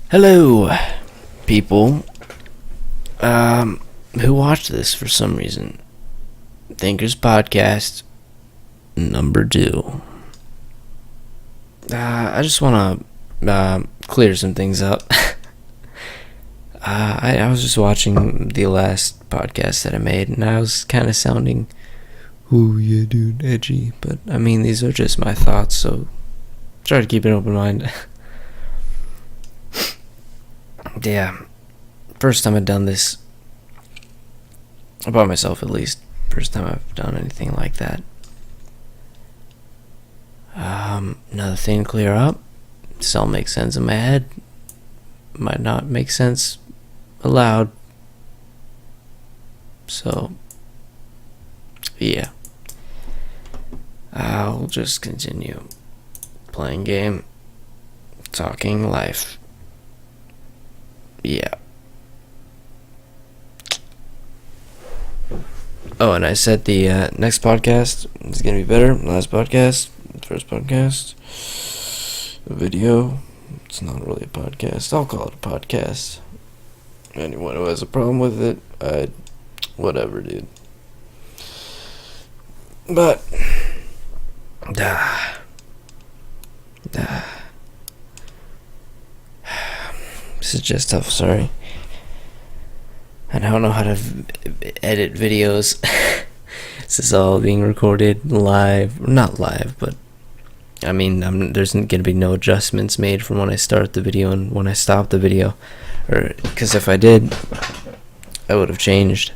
Hello, people who watch this for some reason. Thinkers Podcast number 2. I just want to clear some things up. I was just watching the last podcast that I made, and I was kind of sounding, "Oh yeah, dude, edgy." But I mean, these are just my thoughts, so try to keep an open mind. Yeah, first time I've done this, about myself at least. First time I've done anything like that. Another thing to clear up. This all makes sense in my head. Might not make sense aloud. So, yeah. I'll just continue playing game, talking life. Yeah. Oh, and I said the next podcast is going to be better. Last podcast, first podcast, a video. It's not really a podcast. I'll call it a podcast. Anyone who has a problem with it, whatever, dude. But, this is just tough, sorry. I don't know how to edit videos. This is all being recorded live. Not live, but I mean, there's going to be no adjustments made from when I start the video and when I stop the video. Because if I did, I would have changed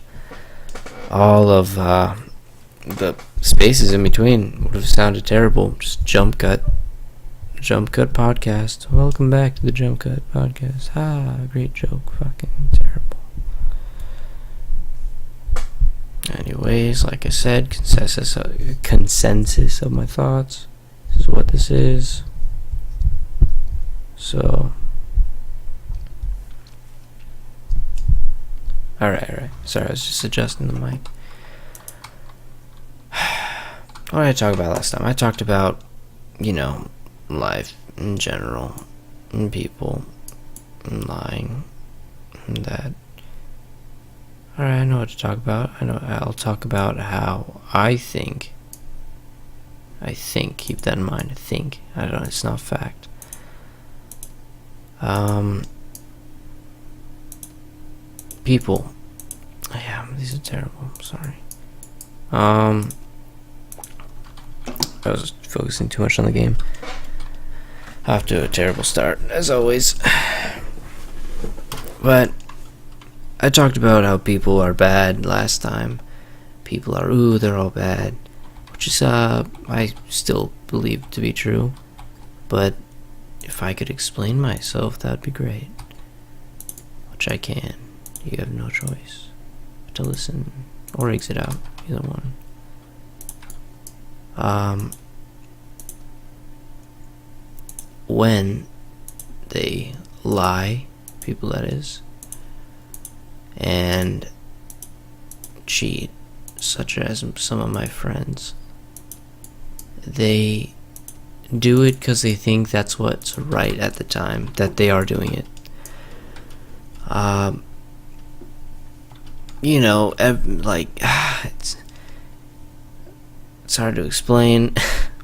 all of the spaces in between. Would have sounded terrible. Just jump cut podcast. Welcome back to the jump cut podcast. Great joke. Fucking terrible. Anyways, like I said, consensus of my thoughts. This is what this is. So, alright. Sorry, I was just adjusting the mic. What did I talk about last time? I talked about, life in general, and people, and lying, and that. Alright, I know what to talk about. I'll talk about how I think, keep that in mind, think. I don't know, it's not fact. People. Yeah, these are terrible, I'm sorry. I was focusing too much on the game. Off to a terrible start, as always. But I talked about how people are bad last time. People are, they're all bad. Which is, I still believe to be true. But if I could explain myself, that'd be great. Which I can. You have no choice but to listen or exit out. Either one. When they lie, people that is, and cheat, such as some of my friends, they do it because they think that's what's right at the time that they are doing it. It's hard to explain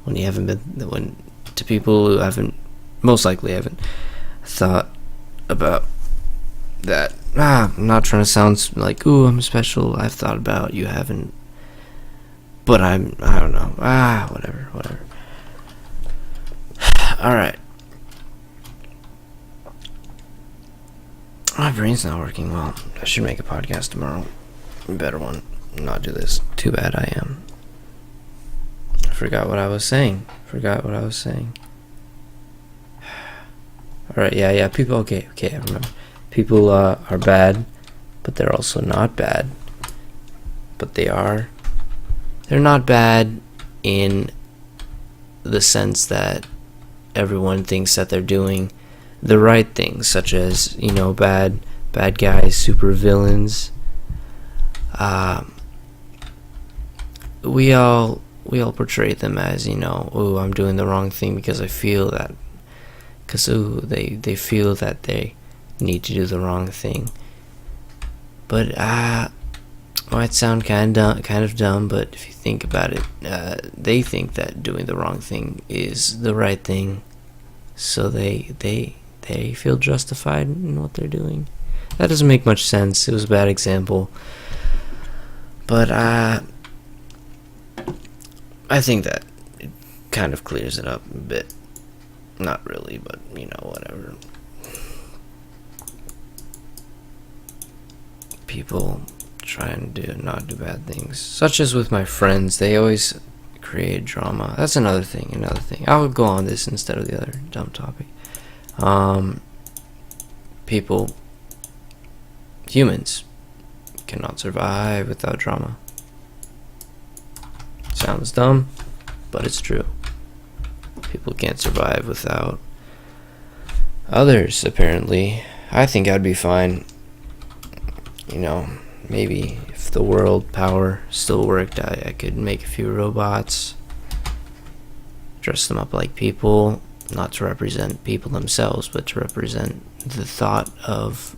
when you haven't been, to people who most likely haven't thought about that. I'm not trying to sound like, I'm special. I've thought about, you haven't. But I don't know. Whatever. Alright. My brain's not working well. I should make a podcast tomorrow. A better one. Not do this. Too bad I am. I forgot what I was saying. Alright, yeah. People, okay, I remember. People are bad, but they're also not bad. But they're not bad in the sense that everyone thinks that they're doing the right things, such as, bad guys, super villains. We all portray them as, I'm doing the wrong thing because I feel that because they feel that they need to do the wrong thing. But might sound kind of dumb, but if you think about it, they think that doing the wrong thing is the right thing, so they feel justified in what they're doing. That doesn't make much sense. It was a bad example, but I think that it kind of clears it up a bit. Not really, but whatever. People try and not do bad things, such as with my friends. They always create drama. That's another thing. I'll go on this instead of the other dumb topic. Humans cannot survive without drama. Sounds dumb, but it's true. People can't survive without others, apparently. I think I'd be fine. Maybe if the world power still worked, I could make a few robots, dress them up like people, not to represent people themselves, but to represent the thought of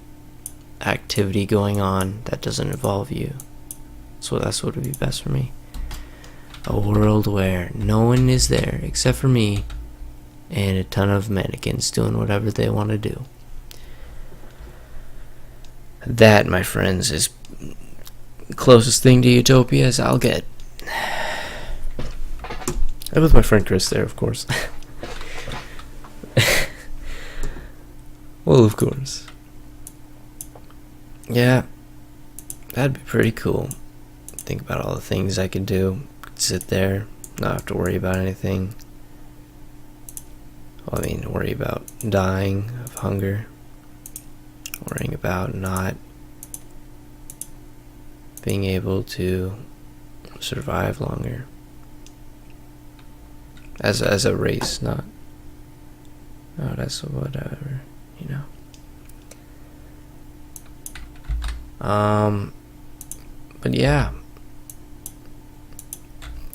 activity going on that doesn't involve you. So that's what would be best for me. A world where no one is there except for me and a ton of mannequins doing whatever they want to do. That, my friends, is the closest thing to utopia as I'll get. I'm with my friend Chris there, of course. Well, of course. Yeah, that'd be pretty cool. Think about all the things I could do. Sit there, not have to worry about anything. Worry about dying of hunger. Worrying about not being able to survive longer. As a race, not. Oh, that's whatever, But yeah.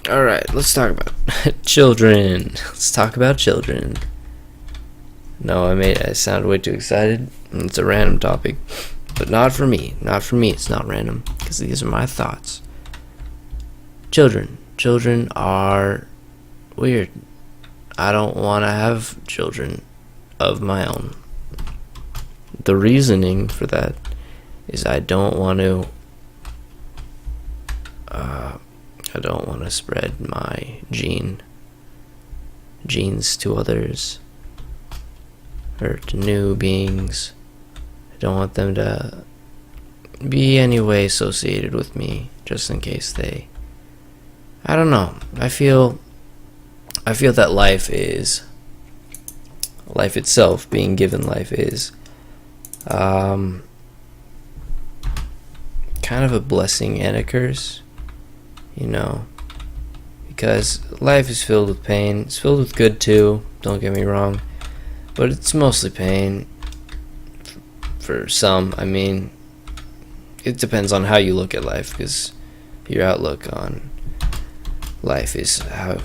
Alright, let's talk about children. Let's talk about children. No, I sound way too excited. It's a random topic. But not for me. It's not random. Because these are my thoughts. Children. Children are weird. I don't want to have children of my own. The reasoning for that is I don't want to spread my genes to others or to new beings. I don't want them to be any way associated with me, just in case they, I don't know. I feel that life itself, being given life, is kind of a blessing and a curse, because life is filled with pain. It's filled with good too, don't get me wrong, but it's mostly pain for some. It depends on how you look at life, because your outlook on life is how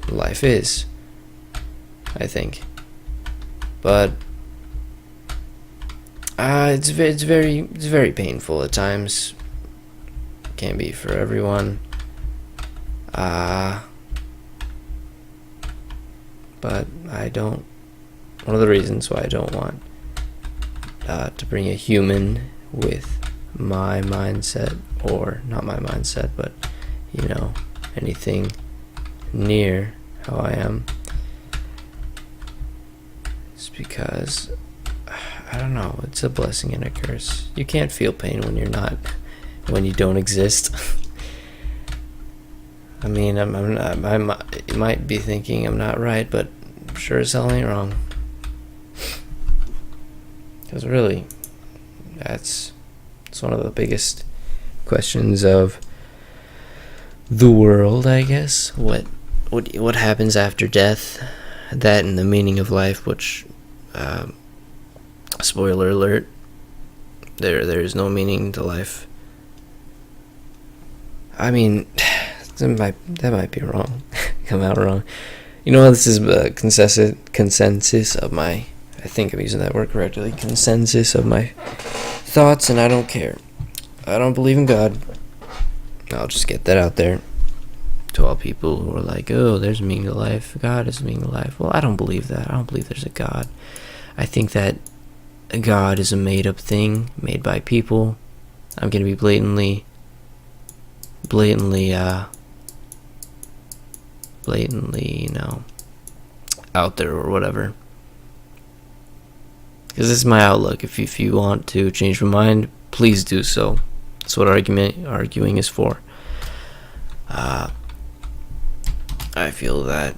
life is, I think. But it's very painful at times. Can't be for everyone. But one of the reasons why I don't want to bring a human with my mindset, or not my mindset, but anything near how I am, is because I don't know, it's a blessing and a curse. You can't feel pain when you don't exist. You might be thinking I'm not right, but I'm sure as hell ain't wrong. Because really, it's one of the biggest questions of the world, I guess. What happens after death? That and the meaning of life, which, spoiler alert, there is no meaning to life. That might be wrong. Come out wrong. This is a consensus of my I think I'm using that word correctly, consensus of my thoughts, and I don't care. I don't believe in God. I'll just get that out there to all people who are like, oh, there's meaning to life. God is meaning to life. Well, I don't believe that. I don't believe there's a God. I think that God is a made-up thing made by people. I'm going to be blatantly, out there or whatever. Because this is my outlook. If you want to change my mind, please do so. That's what arguing is for. I feel that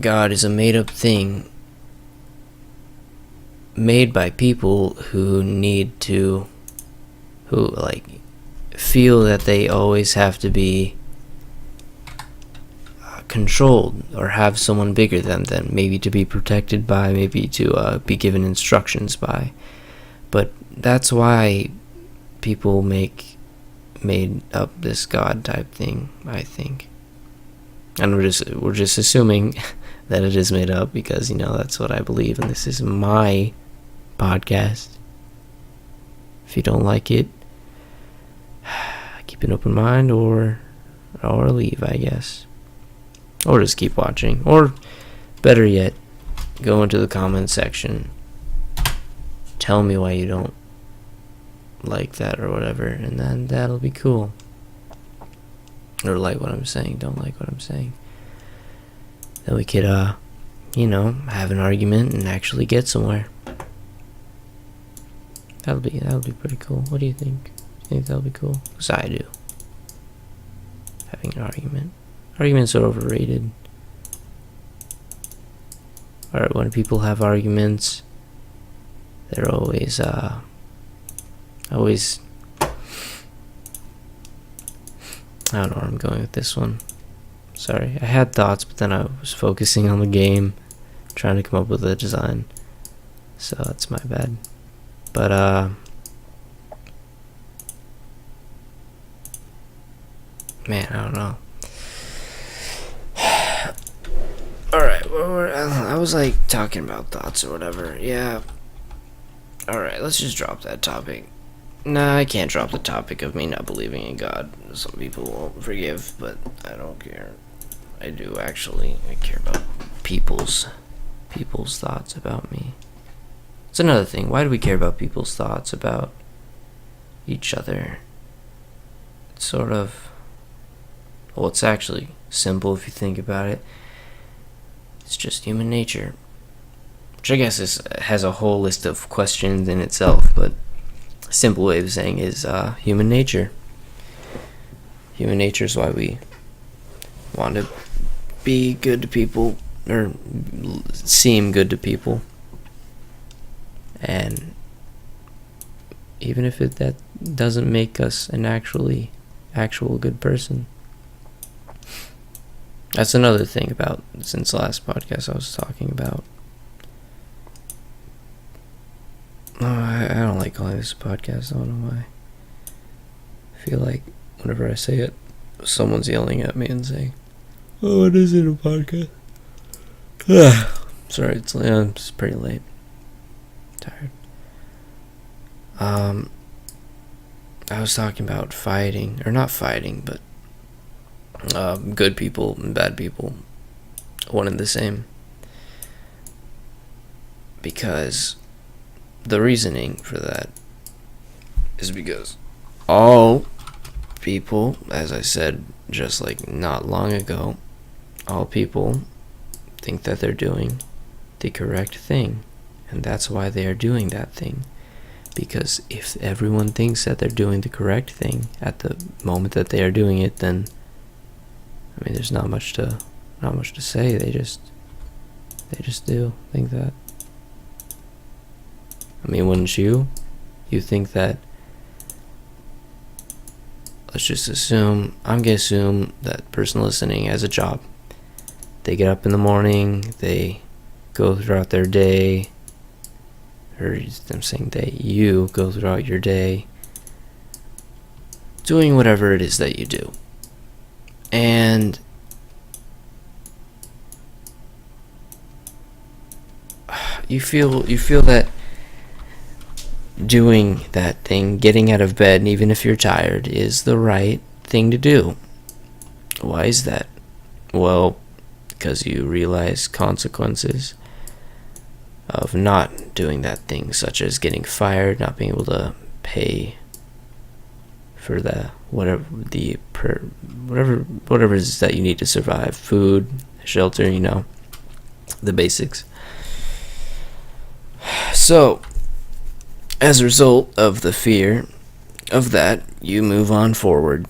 God is a made-up thing made by people who feel that they always have to be controlled or have someone bigger than them, maybe to be protected by, maybe to be given instructions by. But that's why people made up this God type thing, I think. And we're just assuming that it is made up because, that's what I believe, and this is my podcast. If you don't like it, keep an open mind or leave, I guess. Or just keep watching. Or better yet, go into the comment section. Tell me why you don't like that or whatever, and then that'll be cool. Or like what I'm saying, don't like what I'm saying. Then we could, have an argument and actually get somewhere. That'll be pretty cool. What do you think? Do you think that'll be cool? Because I do. Having an argument. Arguments are overrated. Or when people have arguments, they're always, I don't know where I'm going with this one. Sorry, I had thoughts, but then I was focusing on the game, trying to come up with a design. So that's my bad. But, man, I don't know. Alright, I was talking about thoughts or whatever. Yeah. Alright, let's just drop that topic. Nah, I can't drop the topic of me not believing in God. Some people won't forgive, but I don't care. I do actually. I care about people's thoughts about me. It's another thing. Why do we care about people's thoughts about each other? It's sort of... Well, it's actually simple if you think about it. It's just human nature. Which I guess has a whole list of questions in itself, but a simple way of saying is human nature. Human nature is why we want to be good to people, or seem good to people. And even if that doesn't make us an actual good person. That's another thing about, since the last podcast I was talking about. I don't like calling this a podcast, I don't know why. I feel like whenever I say it, someone's yelling at me and saying, oh, it isn't a podcast. Sorry, it's pretty late. I'm tired. I was talking about fighting, or not fighting, but good people and bad people, one and the same. Because the reasoning for that is because all people, as I said just not long ago, all people think that they're doing the correct thing, and that's why they are doing that thing. Because if everyone thinks that they're doing the correct thing at the moment that they are doing it, then there's not much to say. They just do think that. Wouldn't you? You think that, let's just assume, I'm going to assume that person listening has a job. They get up in the morning, they go throughout their day, or I'm saying you go throughout your day, doing whatever it is that you do. And you feel that doing that thing, getting out of bed, even if you're tired, is the right thing to do. Why is that? Well, because you realize consequences of not doing that thing, such as getting fired, not being able to pay for the whatever it is that you need to survive, food, shelter, the basics. So, as a result of the fear of that, you move on forward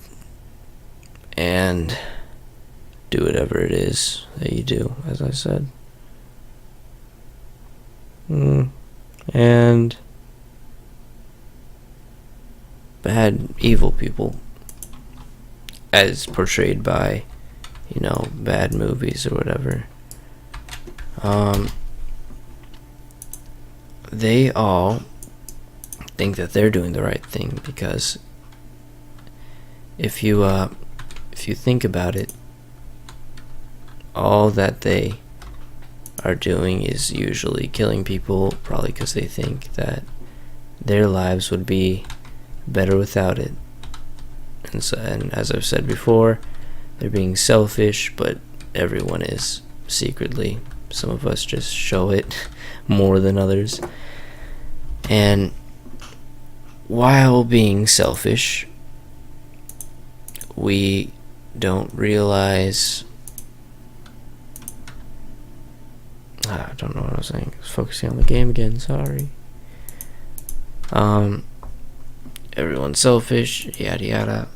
and do whatever it is that you do, as I said. And bad, evil people, as portrayed by, bad movies or whatever, they all think that they're doing the right thing, because if you think about it, all that they are doing is usually killing people, probably because they think that their lives would be better without it. And as I've said before, they're being selfish, but everyone is secretly. Some of us just show it more than others. And while being selfish, we don't realize... I don't know what I was saying. I was focusing on the game again, sorry. Everyone's selfish, yada yada.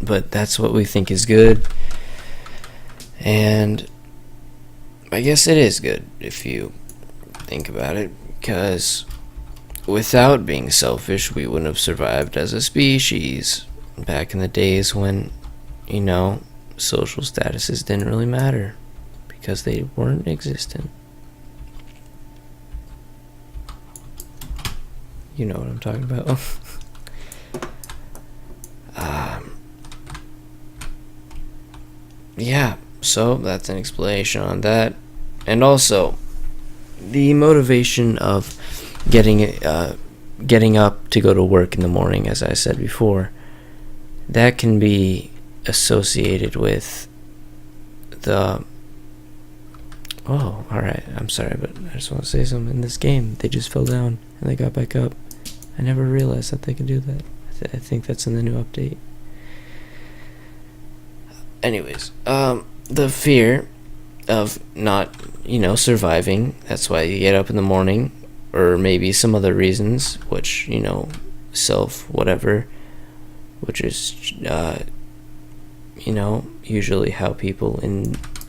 But that's what we think is good. And I guess it is good if you think about it, because without being selfish, we wouldn't have survived as a species back in the days when, social statuses didn't really matter, because they weren't existent. You know what I'm talking about. Yeah, so that's an explanation on that. And also, the motivation of getting up to go to work in the morning, as I said before, that can be associated with the... Oh, alright, I'm sorry, but I just want to say something. In this game, they just fell down and they got back up. I never realized that they could do that. I think that's in the new update. Anyways, the fear of not, surviving, that's why you get up in the morning, or maybe some other reasons, which, whatever, which is, usually how people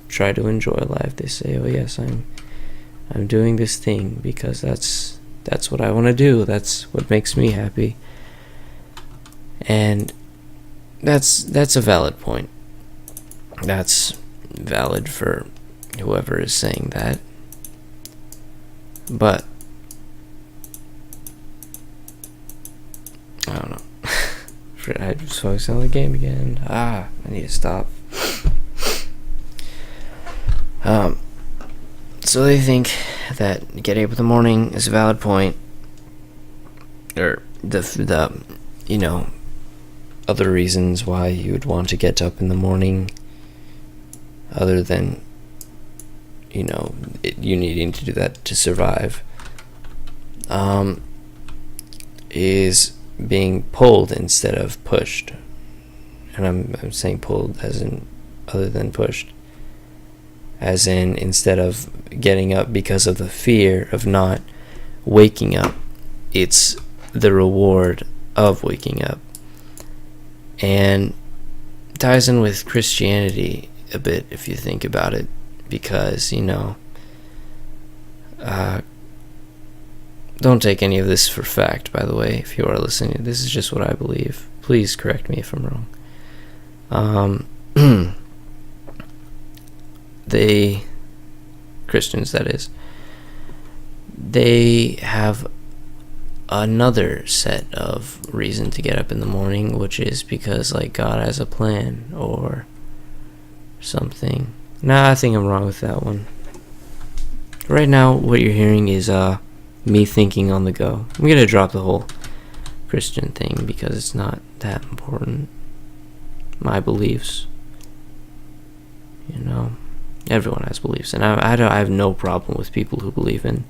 try to enjoy life. They say, oh yes, I'm doing this thing because that's what I want to do, that's what makes me happy. And that's a valid point. That's valid for whoever is saying that. But I don't know. I just focused on the game again. I need to stop. So they think that getting up in the morning is a valid point, or the other reasons why you would want to get up in the morning, other than you needing to do that to survive, is being pulled instead of pushed. And I'm saying pulled as in other than pushed, as in instead of getting up because of the fear of not waking up, it's the reward of waking up. And ties in with Christianity a bit, if you think about it, because don't take any of this for fact, by the way, if you are listening. This is just what I believe. Please correct me if I'm wrong. Christians, that is, they have another set of reason to get up in the morning, which is because God has a plan or something. Nah, I think I'm wrong with that one. right now, what you're hearing is me thinking on the go. I'm gonna drop the whole Christian thing because it's not that important. My beliefs, everyone has beliefs, and I have no problem with people who believe in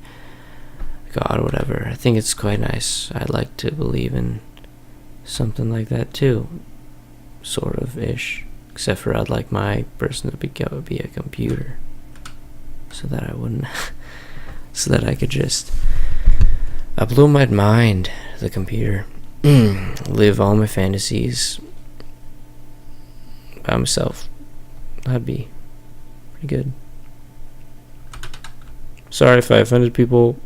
God or whatever. I think it's quite nice. I'd like to believe in something like that too, sort of ish. Except for I'd like my person to be a computer, so that I wouldn't, so that I could just upload my mind to the computer, live all my fantasies by myself. That'd be pretty good. Sorry if I offended people.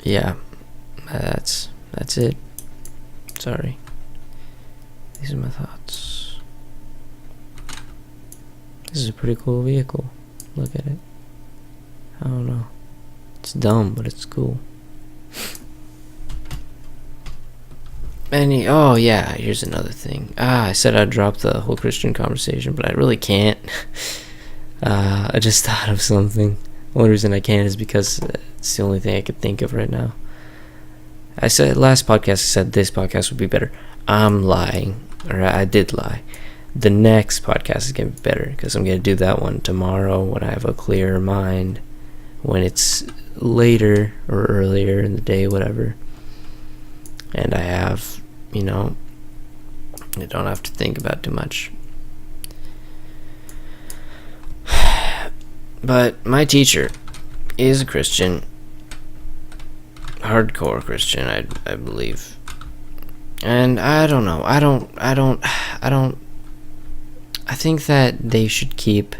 Yeah, that's it. Sorry. These are my thoughts. This is a pretty cool vehicle. Look at it. I don't know. It's dumb, but it's cool. Oh yeah, here's another thing. I said I'd drop the whole Christian conversation, but I really can't. I just thought of something. The only reason I can't is because it's the only thing I could think of right now. I said last podcast, I said this podcast would be better. I'm lying, or I did lie. The next podcast is going to be better, because I'm going to do that one tomorrow when I have a clearer mind, when it's later or earlier in the day, whatever. And I have, I don't have to think about too much. But my teacher is a Christian, hardcore Christian, I believe. And I don't know. I think that they should keep,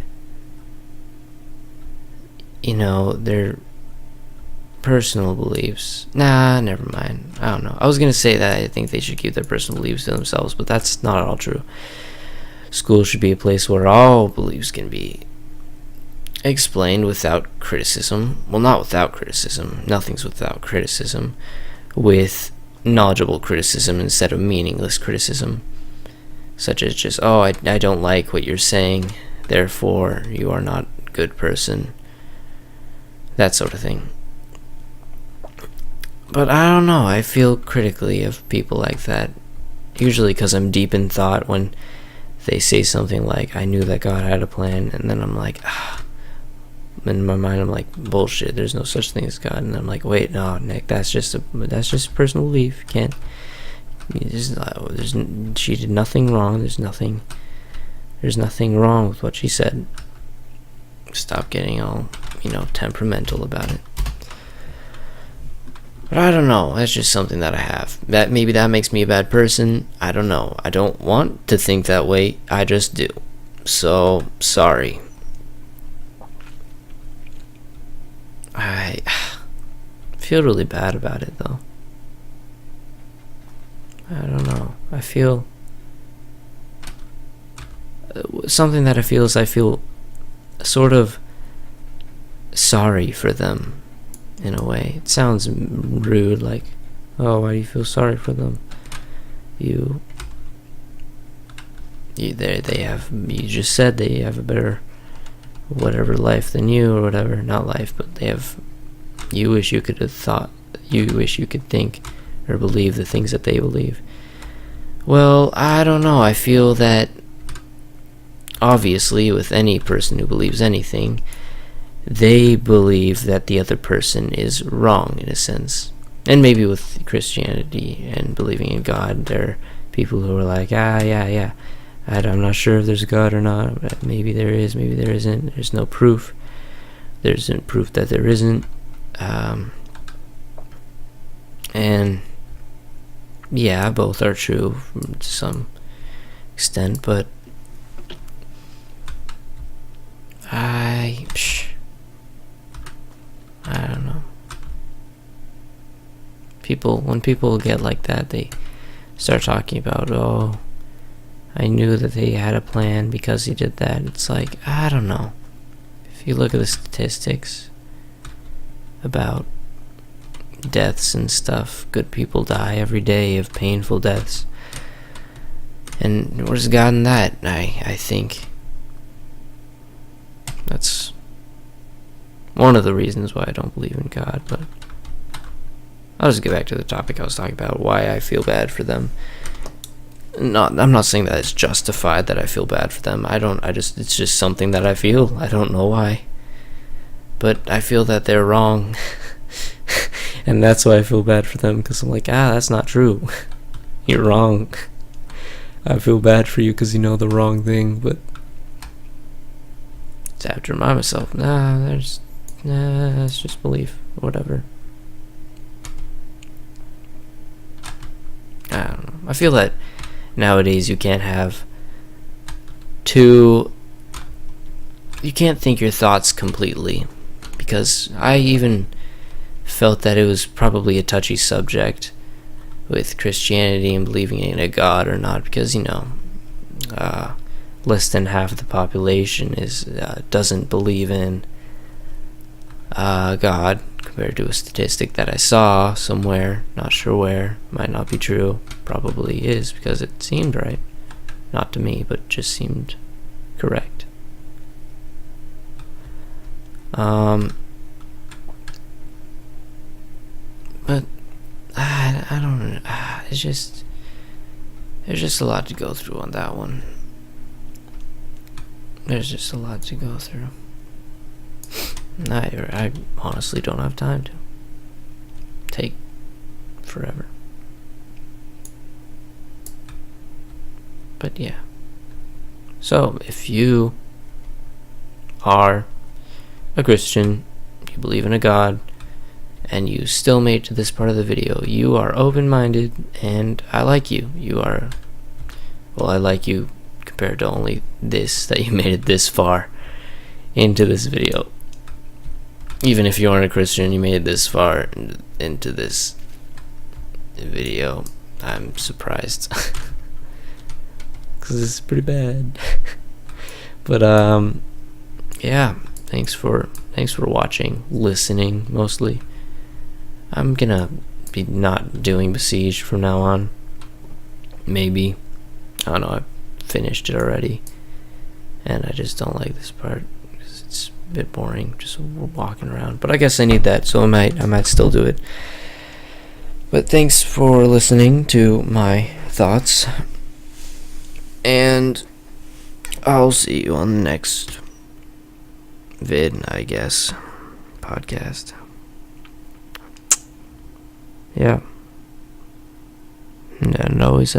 their personal beliefs. Nah, never mind. I don't know. I was going to say that I think they should keep their personal beliefs to themselves, but that's not at all true. School should be a place where all beliefs can be explained without criticism. Well, not without criticism. Nothing's without criticism. With knowledgeable criticism instead of meaningless criticism. Such as just, I don't like what you're saying, therefore you are not a good person. That sort of thing. But I don't know, I feel critically of people like that. Usually because I'm deep in thought when they say something like, I knew that God had a plan, and then I'm like, in my mind I'm like, bullshit, there's no such thing as God. And I'm like, wait, no, Nick, that's just personal belief. She did nothing wrong. There's nothing wrong with what she said. Stop getting all, temperamental about it. But I don't know, that's just something that I have. Maybe that makes me a bad person. I don't know. I don't want to think that way. I just do. So, sorry. I feel really bad about it, though. I don't know. I feel... something that I feel is I feel sort of sorry for them, in a way. It sounds rude, like, why do you feel sorry for them? You just said they have a better whatever life than you, or whatever. Not life, but you wish you could think or believe the things that they believe. Well, I don't know. I feel that obviously with any person who believes anything, they believe that the other person is wrong in a sense. And maybe with Christianity and believing in God, there are people who are like, yeah, I'm not sure if there's a God or not. Maybe there is, maybe there isn't. There's no proof. There isn't proof that there isn't. And yeah, both are true to some extent, but I don't know. When people get like that, they start talking about, I knew that they had a plan because he did that. It's like, I don't know. If you look at the statistics about deaths and stuff, good people die every day of painful deaths. And where's God in that? I think. That's one of the reasons why I don't believe in God. But I'll just get back to the topic I was talking about, why I feel bad for them. I'm not saying that it's justified that I feel bad for them. It's just something that I feel. I don't know why. But I feel that they're wrong. And that's why I feel bad for them, because I'm like, that's not true. You're wrong. I feel bad for you because you know the wrong thing, but I have to remind myself, it's just belief, whatever. I don't know. I feel that nowadays you can't think your thoughts completely, because I even felt that it was probably a touchy subject with Christianity and believing in a God or not, because less than half of the population doesn't believe in God, compared to a statistic that I saw somewhere, not sure where, might not be true, probably is, because it seemed right, not to me, but just seemed correct. But I don't know. There's just a lot to go through on that one. There's just a lot to go through. I honestly don't have time to. Take forever. But yeah. So, if you are a Christian, you believe in a God, and you still made it to this part of the video, you are open-minded, and I like you. I like you compared to only this, that you made it this far into this video. Even if you aren't a Christian, you made it this far into this video, I'm surprised. Because it's pretty bad. But yeah, thanks for watching, listening mostly. I'm gonna be not doing Besieged from now on. Maybe. I don't know, I finished it already. And I just don't like this part, because it's a bit boring, just walking around. But I guess I need that, so I might still do it. But thanks for listening to my thoughts. And I'll see you on the next vid, I guess. Podcast. Yeah. And always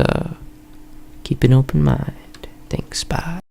keep an open mind. Thanks, bye.